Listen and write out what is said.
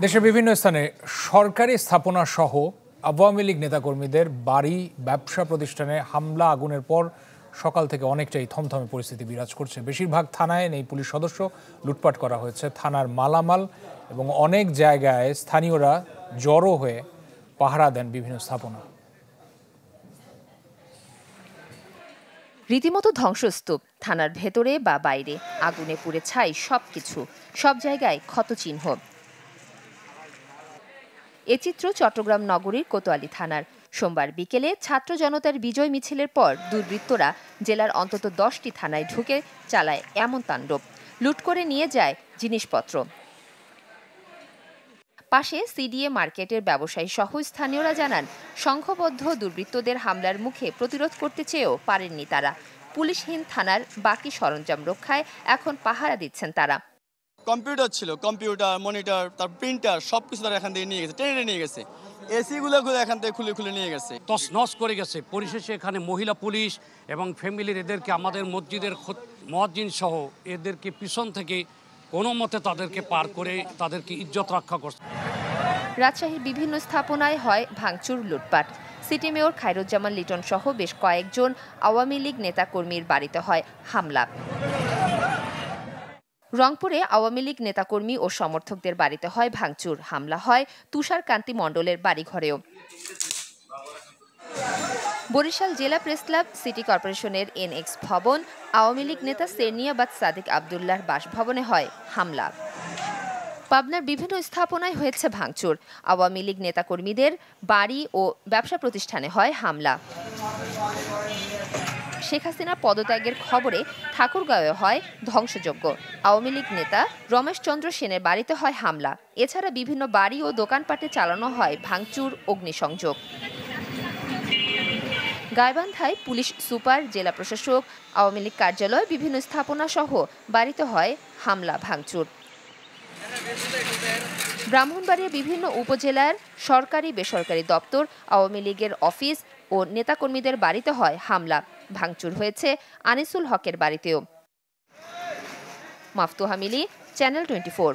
দেশের বিভিন্ন স্থানে সরকারি স্থাপনা সহ আওয়ামী লীগ নেতাকর্মীদের বাড়ি, ব্যবসা প্রতিষ্ঠানে হামলা, আগুনের পর সকাল থেকে অনেকটাই থমথমে পরিস্থিতি বিরাজ করছে। বেশিরভাগ থানায় নেই পুলিশ সদস্য, লুটপাট করা হয়েছে থানার মালামাল এবং অনেক জায়গায় স্থানীয়রা জড়ো হয়ে পাহারা দেন বিভিন্ন স্থাপনা। রীতিমতো ধ্বংসস্তূপ, থানার ভেতরে বা বাইরে আগুনে পুড়ে ছাই সবকিছু, সব জায়গায় ক্ষতচিহ্ন। এ চিত্র চট্টগ্রাম নগরীর কোতোয়ালি থানার। সোমবার বিকেলে ছাত্র জনতার বিজয় মিছিলের পর দুর্বৃত্তরা জেলার অন্তত 10টি থানায় ঢুকে চালায় এমন তাণ্ডব। লুট করে নিয়ে যায় জিনিসপত্র। পাশে সিডিএ মার্কেটের ব্যবসায়ী সহ স্থানীয়রা জানান, সংঘবদ্ধ দুর্বৃত্তদের হামলার মুখে প্রতিরোধ করতে চেয়েও পারেননি তারা। পুলিশহীন থানার বাকি সরঞ্জাম রক্ষায় এখন পাহারা দিচ্ছেন তারা। কম্পিউটার ছিল, কম্পিউটার, মনিটর, তার প্রিন্টার সবকিছু তারা এখান থেকে নিয়ে গেছে, টেনে নিয়ে গেছে। এসি গুলো এখান থেকে খুলে নিয়ে গেছে, তছনছ করে গেছে। পরিশেষে এখানে মহিলা পুলিশ এবং ফ্যামিলির এদেরকে আমাদের মসজিদের মুয়াজ্জিন সহ এদেরকে পিছন থেকে কোনো মতে তাদেরকে পার করে তাদেরকে ইজ্জত রক্ষা করছে। রাজশাহীর বিভিন্ন স্থাপনায় হয় ভাঙচুর, লুটপাট। সিটি মেয়র খায়রুজ্জামান লিটন সহ বেশ কয়েকজন আওয়ামী লীগ নেতাকর্মীর বাড়িতে হয় হামলা। রংপুরে আওয়ামী লীগ নেতাকর্মী ও সমর্থকদের বাড়িতে হয় ভাঙচুর, হামলা হয় তুষার কান্তি মণ্ডলের বাড়িঘরেও। বরিশাল জেলা প্রেস ক্লাব, সিটি কর্পোরেশনের এনএক্স ভবন, আওয়ামী লীগ নেতা সেরনিয়াবাদ সাদিক আবদুল্লাহর বাসভবনে হয় হামলা। পাবনার বিভিন্ন স্থাপনায় হয়েছে ভাঙচুর, আওয়ামী লীগ নেতাকর্মীদের বাড়ি ও ব্যবসা প্রতিষ্ঠানে হয় হামলা। শেখ হাসিনার পদত্যাগের খবরে ঠাকুরগাঁওয়ে হয় ধ্বংসযজ্ঞ, আওয়ামী লীগ নেতা রমেশ চন্দ্র সেনের বাড়িতে হয় হামলা। এছাড়া বিভিন্ন বাড়ি ও দোকানপাটে চালানো হয় ভাঙচুর, অগ্নিসংযোগ। গাইবান্ধায় পুলিশ সুপার, জেলা প্রশাসক, আওয়ামী লীগ কার্যালয়, বিভিন্ন স্থাপনা সহ বাড়িতে হয় হামলা, ভাঙচুর। ব্রাহ্মণবাড়িয়ার বিভিন্ন উপজেলার সরকারি বেসরকারি দপ্তর, আওয়ামী লীগের অফিস ও নেতাকর্মীদের বাড়িতে হয় হামলা, ভাঙচুর হয়েছে আনিসুল হকের বাড়িতেও। মাফতুহা মিলি, চ্যানেল 24।